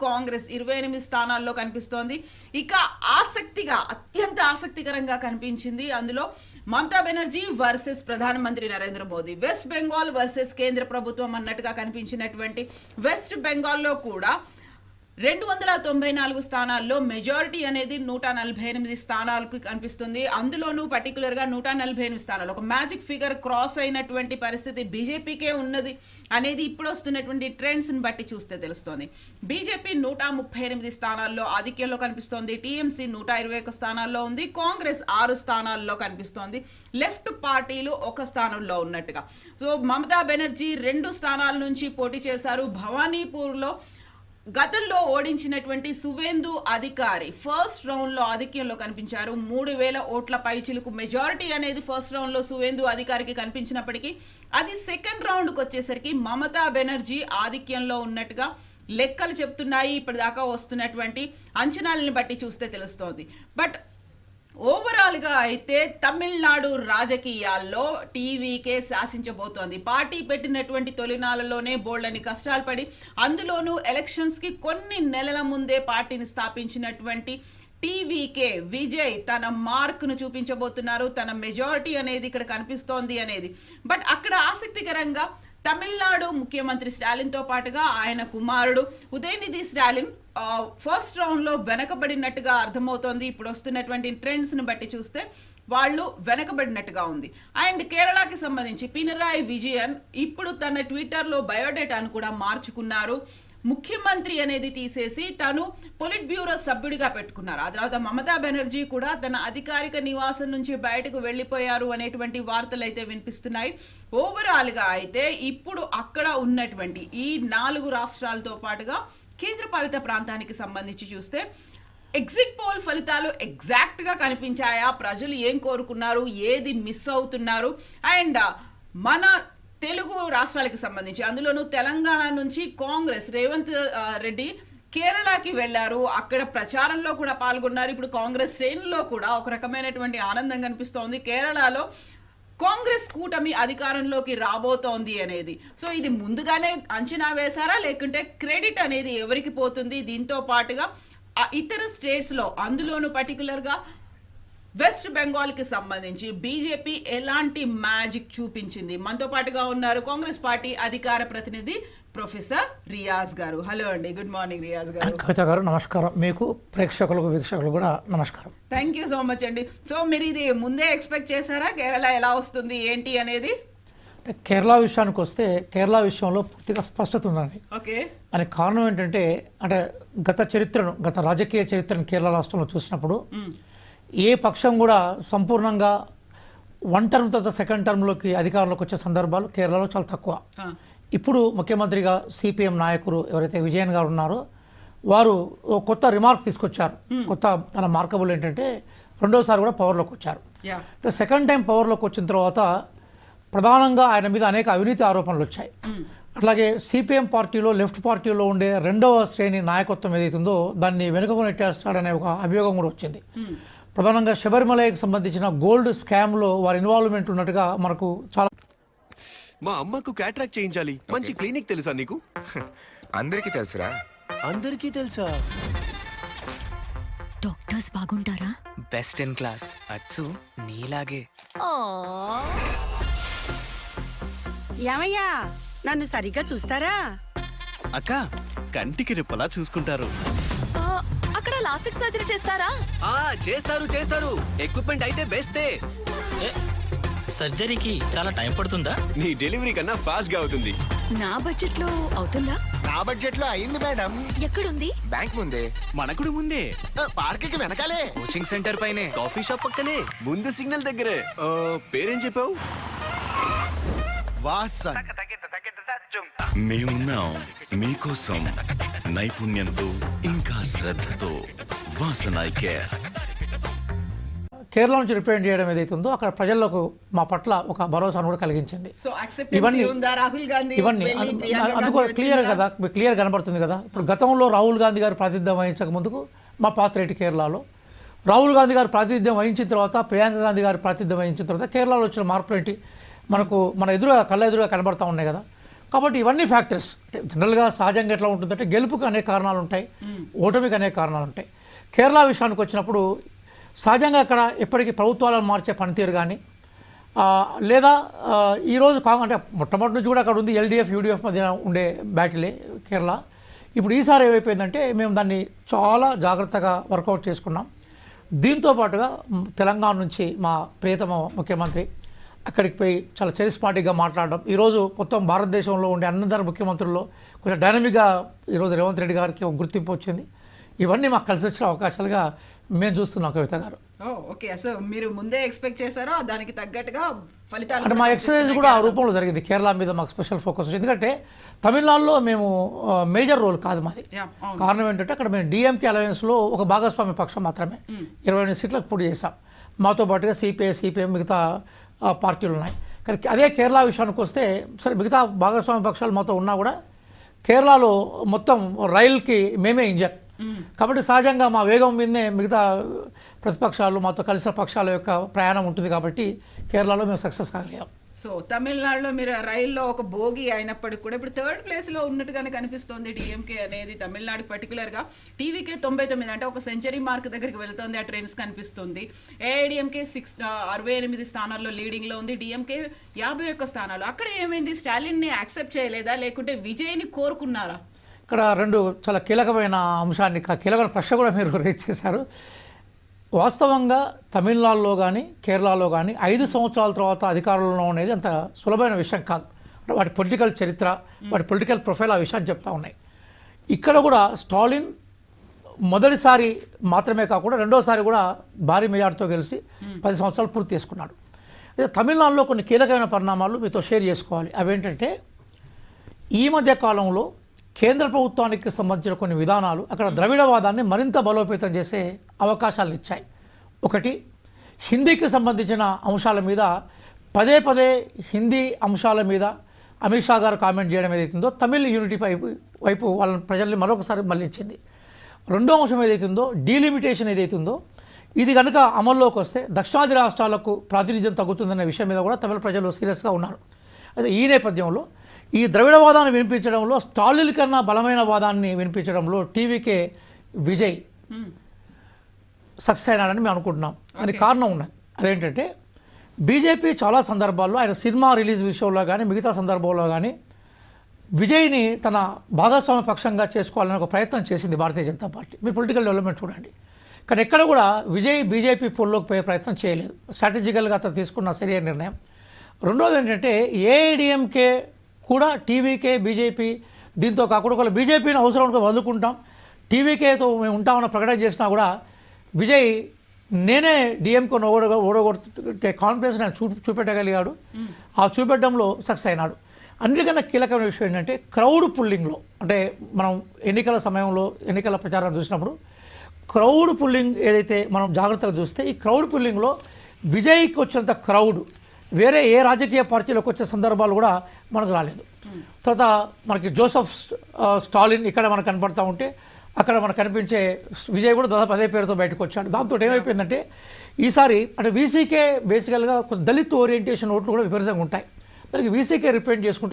కాంగ్రెస్ 28 స్థానాల్లో కనిపిస్తోంది. ఇక అత్యంత ఆసక్తికరంగా కనిపించింది అందులో మమతా బెనర్జీ వర్సెస్ ప్రధానమంత్రి నరేంద్ర మోదీ, వెస్ట్ బెంగాల్ వర్సెస్ కేంద్ర ప్రభుత్వం అన్నట్టుగా కనిపించినటువంటి వెస్ట్ బెంగాల్లో కూడా 294 స్థానాల్లో మెజారిటీ అనేది 148 స్థానాలకు కనిపిస్తుంది. అందులోనూ పర్టికులర్గా 148 స్థానాలు ఒక మ్యాజిక్ ఫిగర్ క్రాస్ అయినటువంటి పరిస్థితి బీజేపీకే ఉన్నది అనేది ఇప్పుడు వస్తున్నటువంటి ట్రెండ్స్ని బట్టి చూస్తే తెలుస్తోంది. బీజేపీ 138 స్థానాల్లో ఆధిక్యంలో కనిపిస్తోంది. టీఎంసీ 121 స్థానాల్లో ఉంది. కాంగ్రెస్ 6 స్థానాల్లో కనిపిస్తోంది. లెఫ్ట్ పార్టీలు ఒక స్థానంలో ఉన్నట్టుగా. సో మమతా బెనర్జీ 2 స్థానాల నుంచి పోటీ చేశారు. భవానీపూర్లో గతంలో ఓడించినటువంటి సువేందు అధికారి ఫస్ట్ రౌండ్లో ఆధిక్యంలో కనిపించారు. 3000 ఓట్ల పైచిలుకు మెజారిటీ అనేది ఫస్ట్ రౌండ్లో సువేందు అధికారికి కనిపించినప్పటికీ అది సెకండ్ రౌండ్కి వచ్చేసరికి మమతా బెనర్జీ ఆధిక్యంలో ఉన్నట్టుగా లెక్కలు చెప్తున్నాయి. ఇప్పటిదాకా వస్తున్నటువంటి అంచనాలని బట్టి చూస్తే తెలుస్తోంది. బట్ ఓవరాల్గా అయితే తమిళనాడు రాజకీయాల్లో టీవీకే శాసించబోతోంది. పార్టీ పెట్టినటువంటి తొలినాళ్ళలోనే బోల్డని కష్టాలు పడి అందులోనూ ఎలక్షన్స్కి కొన్ని నెలల ముందే పార్టీని స్థాపించినటువంటి టీవీకే విజయ్ తన మార్క్ను చూపించబోతున్నారు. తన మెజారిటీ అనేది ఇక్కడ కనిపిస్తోంది అనేది. బట్ అక్కడ ఆసక్తికరంగా తమిళనాడు ముఖ్యమంత్రి స్టాలిన్తో పాటుగా ఆయన కుమారుడు ఉదయనిధి స్టాలిన్ ఫస్ట్ రౌండ్లో వెనకబడినట్టుగా అర్థమవుతోంది. ఇప్పుడు వస్తున్నటువంటి ట్రెండ్స్ని బట్టి చూస్తే వాళ్ళు వెనకబడినట్టుగా ఉంది. అండ్ కేరళకి సంబంధించి పినరాయి విజయన్ ఇప్పుడు తన ట్విట్టర్లో బయోడేటాను కూడా మార్చుకున్నారు. ముఖ్యమంత్రి అనేది తీసేసి తను పొలిట్ బ్యూరో సభ్యుడిగా పెట్టుకున్నారు. ఆ తర్వాత మమతా బెనర్జీ కూడా తన అధికారిక నివాసం నుంచి బయటకు వెళ్ళిపోయారు అనేటువంటి వార్తలు అయితే వినిపిస్తున్నాయి. ఓవరాల్గా అయితే ఇప్పుడు అక్కడ ఉన్నటువంటి ఈ 4 రాష్ట్రాలతో పాటుగా కేంద్రపాలిత ప్రాంతానికి సంబంధించి చూస్తే ఎగ్జిట్ పోల్ ఫలితాలు ఎగ్జాక్ట్గా కనిపించాయా, ప్రజలు ఏం కోరుకున్నారు, ఏది మిస్ అవుతున్నారు. అండ్ మన తెలుగు రాష్ట్రాలకు సంబంధించి అందులోనూ తెలంగాణ నుంచి కాంగ్రెస్ రేవంత్ రెడ్డి కేరళకి వెళ్ళారు. అక్కడ ప్రచారంలో కూడా పాల్గొన్నారు. ఇప్పుడు కాంగ్రెస్ శ్రేణుల్లో కూడా ఒక రకమైనటువంటి ఆనందం కనిపిస్తోంది. కేరళలో కాంగ్రెస్ కూటమి అధికారంలోకి రాబోతోంది అనేది. సో ఇది ముందుగానే అంచనా వేశారా, లేకుంటే క్రెడిట్ అనేది ఎవరికి పోతుంది? దీంతో పాటుగా ఇతర స్టేట్స్లో అందులోనూ పర్టికులర్గా వెస్ట్ బెంగాల్కి సంబంధించి బీజేపీ ఎలాంటి మ్యాజిక్ చూపించింది? మనతో పాటుగా ఉన్నారు కాంగ్రెస్ పార్టీ అధికార ప్రతినిధి ప్రొఫెసర్ రియాజ్ గారు. హలో అండి, గుడ్ మార్నింగ్ రియాజ్ గారు. కవిత గారు నమస్కారం. మీకు ప్రేక్షకులకు వీక్షకులు కూడా నమస్కారం. థ్యాంక్ యూ సో మచ్ అండి. సో మీరు ఇది ముందే ఎక్స్పెక్ట్ చేశారా కేరళ ఎలా వస్తుంది ఏంటి అనేది? కేరళ విషయానికి వస్తే కేరళ విషయంలో పూర్తిగా స్పష్టత ఉందండి. ఓకే, అనే కారణం ఏంటంటే గత రాజకీయ చరిత్రను కేరళ రాష్ట్రంలో చూసినప్పుడు ఏ పక్షం కూడా సంపూర్ణంగా 1 టర్మ్ తర్వాత సెకండ్ టర్మ్లోకి అధికారంలోకి వచ్చే సందర్భాలు కేరళలో చాలా తక్కువ. ఇప్పుడు ముఖ్యమంత్రిగా సిపిఎం నాయకులు ఎవరైతే విజయన్ గారు ఉన్నారో వారు ఓ కొత్త రిమార్క్ తీసుకొచ్చారు. తన మార్కబుల్ ఏంటంటే రెండోసారి కూడా పవర్లోకి వచ్చారు. సెకండ్ టైం పవర్లోకి వచ్చిన తర్వాత ప్రధానంగా ఆయన మీద అనేక అవినీతి ఆరోపణలు వచ్చాయి. అట్లాగే సిపిఎం పార్టీలో లెఫ్ట్ పార్టీలో ఉండే రెండవ శ్రేణి నాయకత్వం ఏదైతుందో దాన్ని వెనుకకు నెట్టేస్తాడనే ఒక అభియోగం కూడా వచ్చింది. ప్రధానంగా శబరిమలకి సంబంధించిన గోల్డ్ స్కామ్లో వారి ఇన్వాల్వ్మెంట్ ఉన్నట్టుగా మనకు చాలా. మా అమ్మకు క్యాట్రాక్ట్ చేయించాలి. మంచి క్లినిక్ తెలుసా నీకు? అందరికీ తెలుసురా. అందరికీ తెలుసా? డాక్టర్స్ బాగుంటారా? Best in class. అచ్చు నీలాగే. ఏమయ్యా, నన్ను సరిగ్గా చూస్తారా? అక్క, కంటికి రెప్పలా చూసుకుంటారు. అక్కడ లాస్టిక్ సర్జరీ చేస్తారా? చేస్తారు. ఎక్విప్మెంట్ అయితే బెస్టే. సర్జరీకి చాలా టైం పడుతుందా? నీ డెలివరీ కన్నా ఫాస్ట్ గా అవుతుంది. నా బడ్జెట్ లో అవుతుందా? నా బడ్జెట్ లో అయింది మేడం. ఎక్కడుంది? బ్యాంక్ ముందే. మనకుడు ముందే. పార్క్ కి వెనకాలే. కోచింగ్ సెంటర్ పైనే. కాఫీ షాప్ పక్కనే. ముందు సిగ్నల్ దగ్గరే. పేరేం చెప్పావు? వాసన్. మేమున్నాం మీకోసం నైపుణ్యంతో ఇంకా శ్రద్ధతో. Vasan I care. కేరళ నుంచి రిప్రజెంట్ చేయడం ఏదైతుందో అక్కడ ప్రజలకు మా పట్ల ఒక భరోసాను కూడా కలిగించింది. ఇవన్నీ అందుకు క్లియర్ కనబడుతుంది కదా. ఇప్పుడు గతంలో రాహుల్ గాంధీ గారు ప్రాతినిధ్యం వహించక ముందుకు మా పాత్ర ఏంటి కేరళలో, రాహుల్ గాంధీ గారు ప్రాతినిధ్యం వహించిన తర్వాత, ప్రియాంక గాంధీ గారు ప్రాతినిధ్యం వహించిన తర్వాత కేరళలో వచ్చిన మార్పులు ఏంటి మనకు మన కళ్ళ ఎదురుగా కనబడతా ఉన్నాయి కదా. కాబట్టి ఇవన్నీ ఫ్యాక్టర్స్. అంటే జనరల్గా సహజంగా ఎట్లా ఉంటుందంటే గెలుపుకి అనేక కారణాలు ఉంటాయి, ఓటమికి అనేక కారణాలు ఉంటాయి. కేరళ విషయానికి వచ్చినప్పుడు సహజంగా అక్కడ ఎప్పటికీ ప్రభుత్వాలను మార్చే పనితీరు కానీ లేదా ఈరోజు అంటే మొట్టమొదటి నుంచి కూడా అక్కడ ఉంది ఎల్డీఎఫ్ యూడీఎఫ్ మధ్య ఉండే బ్యాటిలే కేరళ. ఇప్పుడు ఈసారి ఏమైపోయిందంటే మేము దాన్ని చాలా జాగ్రత్తగా వర్కౌట్ చేసుకున్నాం. దీంతో పాటుగా తెలంగాణ నుంచి మా ప్రియతమ ముఖ్యమంత్రి అక్కడికి పోయి చాలా చరిస్మాటిక్గా మాట్లాడడం, ఈరోజు మొత్తం భారతదేశంలో ఉండే అందరి ముఖ్యమంత్రుల్లో కొంచెం డైనమిక్గా ఈరోజు రేవంత్ రెడ్డి గారికి ఒక గుర్తింపు వచ్చింది. ఇవన్నీ మాకు కలిసి వచ్చిన అవకాశాలుగా మేము చూస్తున్నాం కవిత గారు. ఓకే, సో మీరు ముందే ఎక్స్పెక్ట్ చేశారో దానికి తగ్గట్టుగా ఫలితాలు అంటే మా ఎక్సర్సైజ్ కూడా ఆ రూపంలో జరిగింది. కేరళ మీద మాకు స్పెషల్ ఫోకస్ వచ్చింది. ఎందుకంటే తమిళనాడులో మేము మేజర్ రోల్ కాదు మాది. కారణం ఏంటంటే అక్కడ మేము డిఎంకే అలయన్స్లో ఒక భాగస్వామ్య పక్షం మాత్రమే 28 సీట్లకు పోటీ చేశాం. మాతో పాటుగా సిపిఐ మిగతా పార్టీలు ఉన్నాయి. కానీ అదే కేరళ విషయానికి వస్తే సరే మిగతా భాగస్వామ్య పక్షాలు మాతో ఉన్నా కూడా కేరళలో మొత్తం రైల్కి మేమే ఇంజన్. కాబట్టి సహజంగా మా వేగం మీదనే మిగతా ప్రతిపక్షాలు మాతో కలిసిన పక్షాల యొక్క ప్రయాణం ఉంటుంది. కాబట్టి కేరళలో మేము సక్సెస్ కాగలిగాం. సో తమిళనాడులో మీరు రైల్లో ఒక భోగి అయినప్పటికీ కూడా ఇప్పుడు 3rd ప్లేస్లో ఉన్నట్టుగానే కనిపిస్తోంది డిఎంకే అనేది. తమిళనాడు పర్టికులర్గా టీవీకే 99 అంటే ఒక సెంచరీ మార్క్ దగ్గరికి వెళ్తుంది, ఆ ట్రెండ్స్ కనిపిస్తుంది. ఏఐడిఎంకే 68 స్థానాల్లో లీడింగ్లో ఉంది, డిఎంకే 51 స్థానాలు. అక్కడ ఏమైంది, స్టాలిన్ని యాక్సెప్ట్ చేయలేదా లేకుంటే విజయ్ని కోరుకున్నారా? ఇక్కడ రెండు చాలా కీలకమైన అంశాన్ని కీలకమైన ప్రశ్న కూడా మీరు రేజ్ చేశారు. వాస్తవంగా తమిళనాడులో కానీ కేరళలో కానీ 5 సంవత్సరాల తర్వాత అధికారంలో అనేది అంత సులభమైన విషయం కాదు. అంటే వాటి పొలిటికల్ చరిత్ర, వాటి పొలిటికల్ ప్రొఫైల్ ఆ విషయాన్ని చెప్తా ఉన్నాయి. ఇక్కడ కూడా స్టాలిన్ మొదటిసారి మాత్రమే కాకుండా రెండోసారి కూడా భారీ మెజార్టీతో గెలిచి 10 సంవత్సరాలు పూర్తి చేసుకున్నాడు. అయితే తమిళనాడులో కొన్ని కీలకమైన పరిణామాలు మీతో షేర్ చేసుకోవాలి. అవేంటంటే ఈ మధ్య కాలంలో కేంద్ర ప్రభుత్వానికి సంబంధించిన కొన్ని విధానాలు అక్కడ ద్రవిడవాదాన్ని మరింత బలోపేతం చేసే అవకాశాలు ఇచ్చాయి. ఒకటి, హిందీకి సంబంధించిన అంశాల మీద పదే హిందీ అంశాల మీద అమిత్ షా గారు కామెంట్ చేయడం ఏదైతుందో తమిళ్ యూనిటీ వైపు వాళ్ళని ప్రజల్ని మరొకసారి మళ్లించింది. రెండో అంశం ఏదైతుందో డీలిమిటేషన్ ఏదైతుందో ఇది కనుక అమల్లోకి వస్తే దక్షిణాది రాష్ట్రాలకు ప్రాతినిధ్యం తగ్గుతుందనే విషయం మీద కూడా తమిళ ప్రజలు సీరియస్గా ఉన్నారు. అయితే ఈ నేపథ్యంలో ఈ ద్రవిడవాదాన్ని వినిపించడంలో స్టాలిన్ కన్నా బలమైన వాదాన్ని వినిపించడంలో టీవీకే విజయ్ సక్సెస్ అయినాడని మేము అనుకుంటున్నాం. దానికి కారణం ఉన్నది. అదేంటంటే బీజేపీ చాలా సందర్భాల్లో ఆయన సినిమా రిలీజ్ విషయంలో కానీ మిగతా సందర్భంలో కానీ విజయ్ని తన భాగస్వామ్య పక్షంగా చేసుకోవాలని ఒక ప్రయత్నం చేసింది భారతీయ జనతా పార్టీ. మీరు పొలిటికల్ డెవలప్మెంట్ చూడండి. కానీ ఎక్కడ కూడా విజయ్ బీజేపీ పోల్లోకి పోయే ప్రయత్నం చేయలేదు. స్ట్రాటజికల్గా అతను తీసుకున్న సరైన నిర్ణయం. రెండోది ఏంటంటే ఏఐడిఎంకే కూడా టీవీకే బీజేపీ దీంతో కాకుండా ఒకవేళ బీజేపీని అవసరం వదులుకుంటాం టీవీకేతో మేము ఉంటామన్న ప్రకటన చేసినా కూడా విజయ్ నేనే డిఎంకేను ఓడగొట్టే కాన్ఫిడెన్స్ నేను చూపెట్టగలిగాడు. ఆ చూపెట్టడంలో సక్సెస్ అయినాడు. అన్నిటికన్నా కీలకమైన విషయం ఏంటంటే క్రౌడ్ పుల్లింగ్లో, అంటే మనం ఎన్నికల సమయంలో ఎన్నికల ప్రచారం చూసినప్పుడు క్రౌడ్ పుల్లింగ్ ఏదైతే మనం జాగ్రత్తగా చూస్తే ఈ క్రౌడ్ పుల్లింగ్లో విజయ్కి వచ్చినంత క్రౌడ్ వేరే ఏ రాజకీయ పార్టీలోకి వచ్చే సందర్భాలు కూడా మనకు రాలేదు. తర్వాత మనకి జోసెఫ్ స్టాలిన్ ఇక్కడ మనకు కనపడతా ఉంటే అక్కడ మనకు కనిపించే విజయ్ కూడా దాదాపు అదే పేరుతో బయటకు వచ్చాడు. దాంతో ఏమైపోయిందంటే ఈసారి అంటే వీసీకే బేసికల్గా దళిత్ ఓరియంటేషన్ ఓట్లు కూడా విపరీతంగా ఉంటాయి. దానికి వీసీకే రిప్రజెంట్ చేసుకుంటే